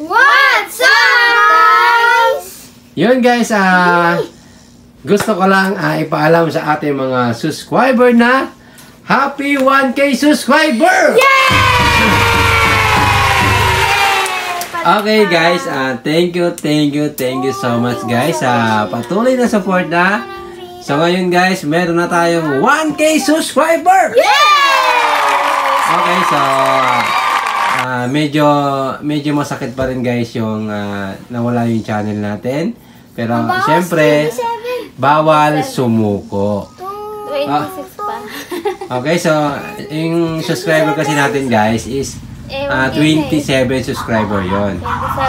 What's up, guys? Yun guys, gusto ko lang ipaalam sa ating mga subscriber na Happy 1K subscriber! Okay guys, thank you so much guys sa patuloy na support na. So ngayon guys, meron na tayong 1K subscriber! Okay, so medyo masakit pa rin guys yung nawala yung channel natin. Pero siyempre, bawal sumuko. 26 pa. Okay, so yung subscriber kasi natin guys is 27 subscriber yon.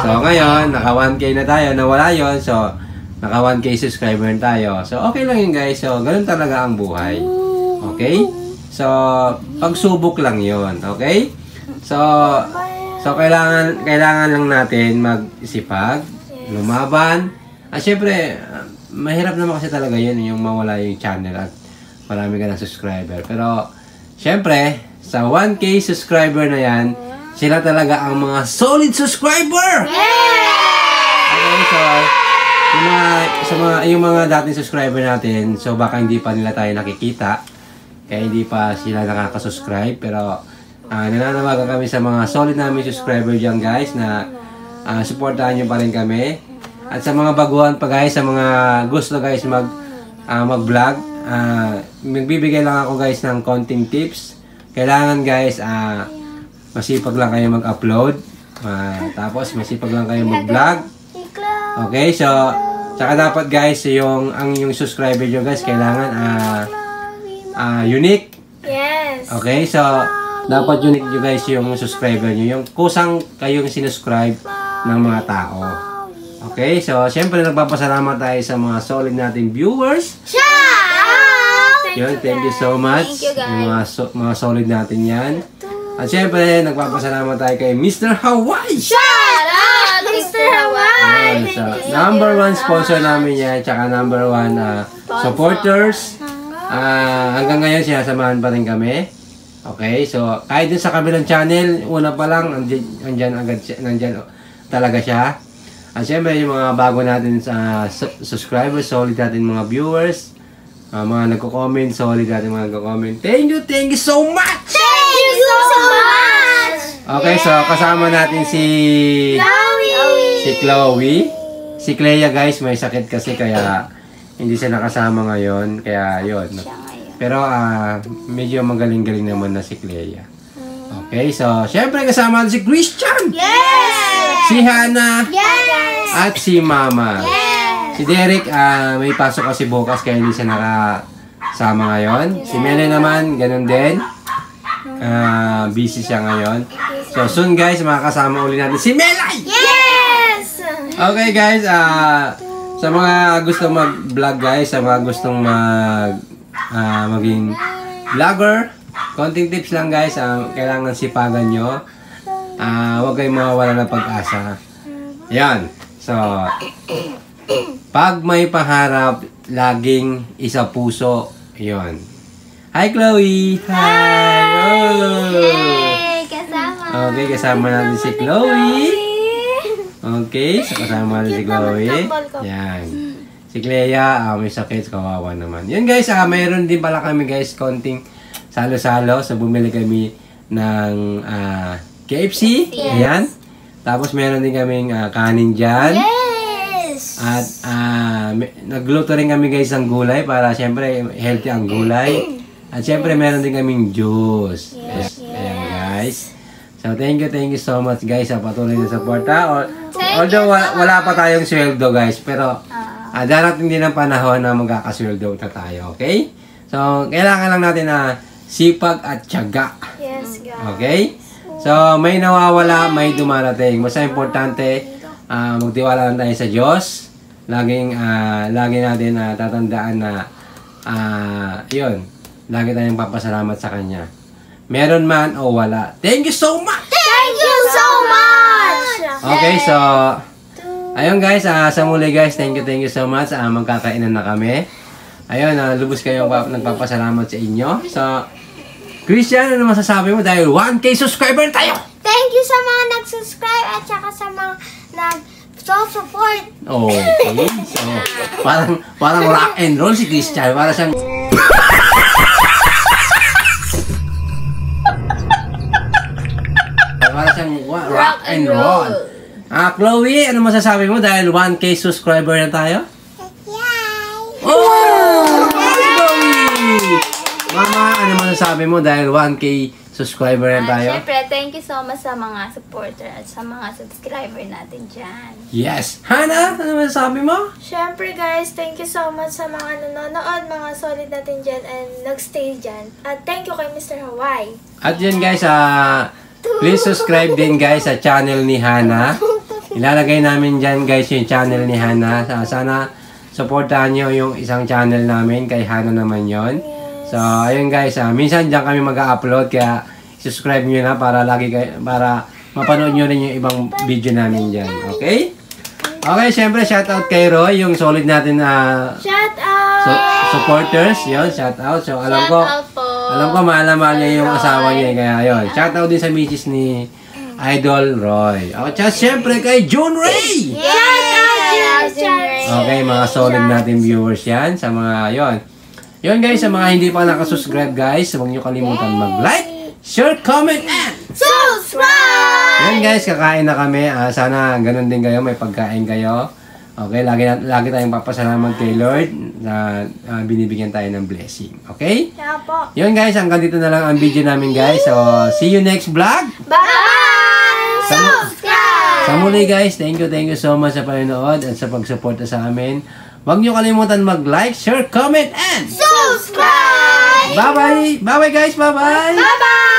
So ngayon, naka 1K na tayo, nawala yon. So naka 1K subscriber na tayo. So okay lang yun guys. So ganun talaga ang buhay. Okay? So pagsubok lang yon. Okay? So kailangan lang natin magsipag, lumaban. At syempre, mahirap naman kasi talaga yun yung mawala yung channel at marami ka ng subscriber. Pero syempre, sa 1K subscriber na yan, sila talaga ang mga solid subscriber! Okay, so yung mga dating subscriber natin, so baka hindi pa nila tayo nakikita, kaya hindi pa sila nakaka-subscribe, pero nananawagan kami sa mga solid namin subscriber dyan guys na supportahan nyo pa rin kami. At sa mga baguhan pa guys, sa mga gusto guys mag-vlog, magbibigay lang ako guys ng konting tips. Kailangan guys, masipag lang kayo mag-upload, tapos masipag lang kayo mag-vlog. Okay, so tsaka dapat guys, yung subscriber nyo guys, kailangan unique. Yes. Okay, so dapat unique nyo guys yung subscriber nyo, yung kusang kayong sinuscribe ng mga tao. Okay, so syempre nagpapasalamat tayo sa mga solid nating viewers. Yun, thank you so much. Yung mga solid natin yan. At syempre nagpapasalamat tayo kay Mr. Hawaii. Shout out, Mr. Hawaii! So, number 1 sponsor namin yan, tsaka number 1 supporters. Hanggang ngayon sinasamahan pa rin kami. Okay, so kahit din sa kabilang channel, una pa lang, nandyan talaga siya. At syempre yung mga bago natin sa subscribers, solid natin mga viewers, mga nagko-comment, solid natin mga nagko-comment. Thank you so much! Thank you so much! Okay, so kasama natin si Chloe. Si Clea guys, may sakit kasi kaya hindi siya nakasama ngayon, kaya yun. Pero medyo magaling-galing naman na si Clea. Okay, so syempre kasama natin si Christian! Si Hannah! At si Mama. Si Derek, may pasok kasi bukas kaya hindi siya nakasama ngayon. Si Mene naman, ganun din. Busy siya ngayon. So soon guys, makakasama ulit natin si Melay! Okay guys, sa mga gustong mag-vlog guys, sa mga gustong maging vlogger, konting tips lang guys, kailangan sipagan nyo. Huwag kayong mawawala ng pag-asa. Yan. So, pag may pangarap, laging isa puso. Yon. Hi, Chloe! Hi! Hey, kasama. Okay, kasama natin si Chloe. Okay, so kasama natin si Chloe. Yan. Si Clea, may sakit, kawawa naman. Yun guys, mayroon din pala kami guys, konting salo-salo. So, bumili kami ng KFC. Ayan. Tapos meron din kaming kanin dyan. At nagluto rin kami guys ng gulay para syempre healthy ang gulay. At syempre meron din kaming juice. Ayan guys. So thank you so much guys sa patuloy na suporta. Although wala pa tayong sweldo guys, pero darating din ang panahon na magkakasweldo na tayo. Okay? So kailangan lang natin na sipag at tiyaga. Okay? So, may nawawala, may dumarating. Mas importante, magtiwala lang tayo sa Diyos. Lagi natin tatandaan na, yun, lagi tayong papasalamat sa Kanya. Meron man o wala. Thank you so much! Thank you so much! Okay, so, ayun guys, sa muli guys, thank you so much. Magkakainan na kami. Ayun, lubos kayong nagpapasalamat sa inyo. So, Christian, ano masasabi mo dahil 1K subscriber tayo? thank you sa mga nag-subscribe at saka sa mga nag-support. Okay. So, parang rock and roll si Christian. Para siyang... para siyang rock and roll. Chloe, ano masasabi mo dahil 1K subscriber na tayo? Oh! Chloe! Mama, ano masasabi mo dahil 1K subscriber na tayo? Siyempre, thank you so much sa mga supporter at sa mga subscriber natin dyan. Yes! Hana, ano masasabi mo? Siyempre guys, thank you so much sa mga nanonood, mga solid natin dyan and nag-stay dyan. At thank you kay Mr. Hawaii. At yun guys, please subscribe din guys sa channel ni Hana. Ilalagay namin dyan guys yung channel ni Hana. Sana supportahan nyo yung isang channel namin kay Hana naman yon. So ayun guys, minsan dyan kami mag-upload kaya subscribe nyo na para para mapanood nyo rin yung ibang video namin dyan. Okay? Okay, syempre shoutout kay Roy, yung solid natin Shout out! supporters. Yun, shoutout. So alam ko mahal na mahal niya yung asawa niya. Kaya yun, shoutout din sa misis ni Idol Roy. Okay, syempre kay June Ray! Okay, mga solid natin viewers yan. Sa mga yon. Yun guys, sa mga hindi pa nakasubscribe guys, huwag nyo kalimutan mag-like, share, comment, and subscribe! Yan guys, kakain na kami. Sana ganun din kayo, may pagkain kayo. Okay, lagi tayong papasalamat kay Lord na binibigyan tayo ng blessing. Okay? Kaya po. Yun guys, hanggang dito na lang ang video namin guys. So, see you next vlog. Bye! Subscribe! Sa muli guys, thank you so much sa panonood at sa pagsuporta sa amin. Huwag nyo kalimutan mag-like, share, comment, and Subscribe! bye-bye! Bye-bye guys! Bye-bye! Bye-bye!